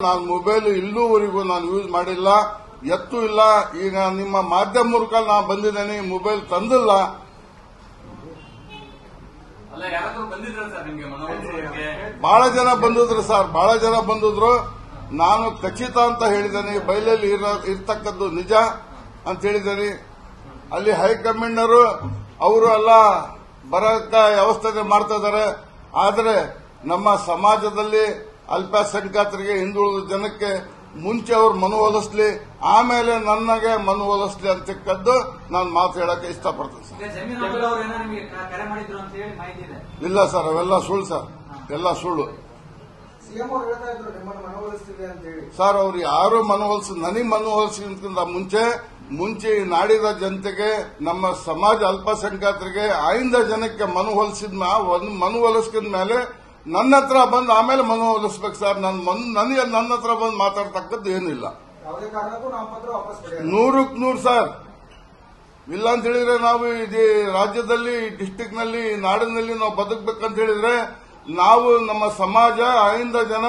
ನಾನು ಮೊಬೈಲ್ ಇಲ್ಲೂವರೆಗೂ ನಾನು ಯೂಸ್ ಮಾಡಿಲ್ಲ, ಎತ್ತೂ ಇಲ್ಲ. ಈಗ ನಿಮ್ಮ ಮಾಧ್ಯಮ ಮೂಲಕ ನಾನು ಬಂದಿದ್ದೇನೆ, ಮೊಬೈಲ್ ತಂದಿಲ್ಲ. ಬಹಳ ಜನ ಬಂದಿದ್ರು ಸರ್, ಬಹಳ ಜನ ಬಂದಿದ್ರು. ನಾನು ಖಚಿತ ಅಂತ ಹೇಳಿದ್ದೇನೆ, ಬೈಲಲ್ಲಿ ಇರ್ತಕ್ಕದ್ದು ನಿಜ ಅಂತ ಹೇಳಿದ್ದೇನೆ. ಅಲ್ಲಿ ಹೈಕಮಾಂಡರು ಅವರು ಎಲ್ಲ ಬರಕ ವ್ಯವಸ್ಥೆ ಮಾಡ್ತಾ ಇದ್ದಾರೆ. ಆದರೆ ನಮ್ಮ ಸಮಾಜದಲ್ಲಿ ಅಲ್ಪಸಂಖ್ಯಾತರಿಗೆ, ಹಿಂದುಳಿದ ಜನಕ್ಕೆ ಮುಂಚೆ ಅವ್ರು ಮನವೊಲಿಸಲಿ, ಆಮೇಲೆ ನನಗೆ ಮನವೊಲಿಸಲಿ ಅಂತಕ್ಕದ್ದು ನಾನು ಮಾತು ಹೇಳಕ್ಕೆ ಇಷ್ಟಪಡ್ತೇನೆ ಸರ್. ಇಲ್ಲ ಸರ್, ಅವೆಲ್ಲ ಸುಳ್ಳು ಸರ್, ಎಲ್ಲ ಸುಳ್ಳು ಸರ್. ಅವ್ರು ಯಾರು ನನಗೆ ಮನವೊಲಿಸಿದ ಮುಂಚೆ ಈ ನಾಡಿದ ಜನತೆಗೆ, ನಮ್ಮ ಸಮಾಜ ಅಲ್ಪಸಂಖ್ಯಾತರಿಗೆ, ಆಯಿಂದ ಜನಕ್ಕೆ ಮನವೊಲಿಸಿದ ಮೇಲೆ ನನ್ನ ಹತ್ರ ಬಂದು ಆಮೇಲೆ ಮನವೊಲಿಸ್ಬೇಕು ಸರ್. ನನಗೆ ನನ್ನ ಹತ್ರ ಬಂದು ಮಾತಾಡ್ತಕ್ಕದ್ದು ಏನಿಲ್ಲ. 100% ಸರ್. ಇಲ್ಲ ಅಂತ ಹೇಳಿದ್ರೆ ನಾವು ಈ ರಾಜ್ಯದಲ್ಲಿ, ಡಿಸ್ಟಿಕ್ ನಲ್ಲಿ, ನಾಡಿನಲ್ಲಿ ನಾವು ಬದುಕಬೇಕಂತ ಹೇಳಿದ್ರೆ ನಾವು, ನಮ್ಮ ಸಮಾಜ, ಆಯಿಂದ ಜನ,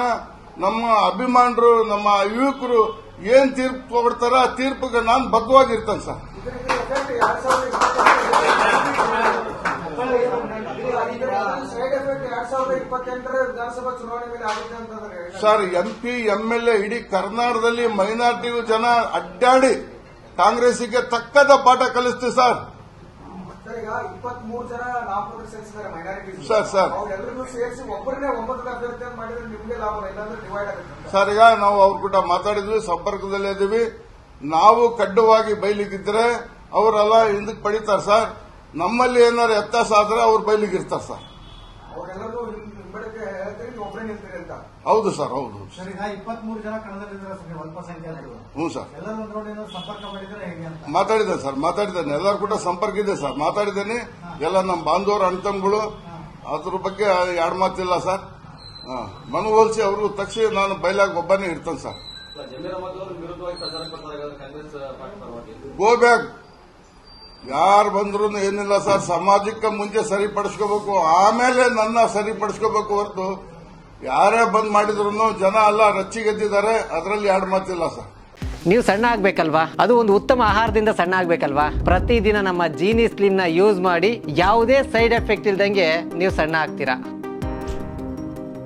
ನಮ್ಮ ಅಭಿಮಾನರು, ನಮ್ಮ ಯುವಕರು ಏನ್ ತೀರ್ಪು ಕೊಡ್ತಾರ ಆ ತೀರ್ಪಿಗೆ ನಾನು ಬದ್ಧವಾಗಿರ್ತೇನೆ ಸರ್. ಸರ್, MP, MLA ಇಡೀ ಕರ್ನಾಟಕದಲ್ಲಿ ಮೈನಾರಿಟಿ ಜನ ಅಡ್ಡಾಡಿ ಕಾಂಗ್ರೆಸ್ಗೆ ತಕ್ಕದ ಪಾಠ ಕಲಿಸ್ತೀವಿ ಸರ್. ಸರ್ ಸರ್, ಈಗ ನಾವು ಅವ್ರ ಕೂಡ ಮಾತಾಡಿದ್ವಿ, ಸಂಪರ್ಕದಲ್ಲೇ ಇದ್ದೀವಿ. ನಾವು ಕಡ್ಡವಾಗಿ ಬೈಲಿಗಿದ್ರೆ ಅವರೆಲ್ಲ ಹಿಂದಕ್ಕೆ ಪಡಿತಾರೆ ಸರ್. ನಮ್ಮಲ್ಲಿ ಏನಾರು ವ್ಯತ್ಯಾಸ ಆದ್ರೆ ಅವ್ರು ಬೈಲಿಗಿರ್ತಾರೆ ಸರ್. ಹೌದು ಸರ್, ಹೌದು. 23 ಜನ ಕಣದಲ್ಲಿದ್ದಾರೆ ಅಲ್ಪಸಂಖ್ಯಾತರು. ಹ್ಞೂ ಸರ್, ಸಂಪರ್ಕ ಮಾಡಿದ್ರೆ ಹೇಗೆ ಅಂತ ಮಾತಾಡಿದ್ದೇನೆ ಸರ್, ಮಾತಾಡಿದ್ದೇನೆ. ಎಲ್ಲರೂ ಕೂಡ ಸಂಪರ್ಕ ಇದೆ ಸರ್, ಮಾತಾಡಿದ್ದೇನೆ. ಎಲ್ಲ ನಮ್ಮ ಬಾಂಧವರು, ಅಣ್ತಂಗಳು, ಅದ್ರ ಬಗ್ಗೆ ಎರಡು ಮಾತಿಲ್ಲ ಸರ್. ಮನವೊಲಿಸಿ ಅವ್ರಿಗೂ ತಕ್ಷಣ ನಾನು ಬೈಲಾಗ ಒಬ್ಬನೇ ಇರ್ತೇನೆ ಸರ್. Go back. ಯಾರು ಬಂದ್ರು ಏನಿಲ್ಲ ಸರ್. ಸಮಾಜಕ್ಕೆ ಮುಂಚೆ ಸರಿಪಡಿಸ್ಕೋಬೇಕು, ಆಮೇಲೆ ನನ್ನ ಸರಿಪಡಿಸ್ಕೋಬೇಕು ಹೊರತು ಯಾರೇ ಬಂದ್ ಮಾಡಿದ್ರು ಜನ ಎಲ್ಲ ರಚ್ಚಿಗೆದ್ದಿದ್ದಾರೆ. ಅದರಲ್ಲಿ ಎರಡು ಮಾತಿಲ್ಲ ಸರ್. ನೀವು ಸಣ್ಣ ಆಗ್ಬೇಕಲ್ವಾ? ಅದು ಒಂದು ಉತ್ತಮ ಆಹಾರದಿಂದ ಸಣ್ಣ ಆಗ್ಬೇಕಲ್ವಾ? ಪ್ರತಿದಿನ ನಮ್ಮ ಜೀನಿ ಸ್ಲಿಮ್ ನ ಯೂಸ್ ಮಾಡಿ ಯಾವುದೇ ಸೈಡ್ ಎಫೆಕ್ಟ್ ಇಲ್ದಂಗೆ ನೀವು ಸಣ್ಣ ಆಗ್ತೀರಾ.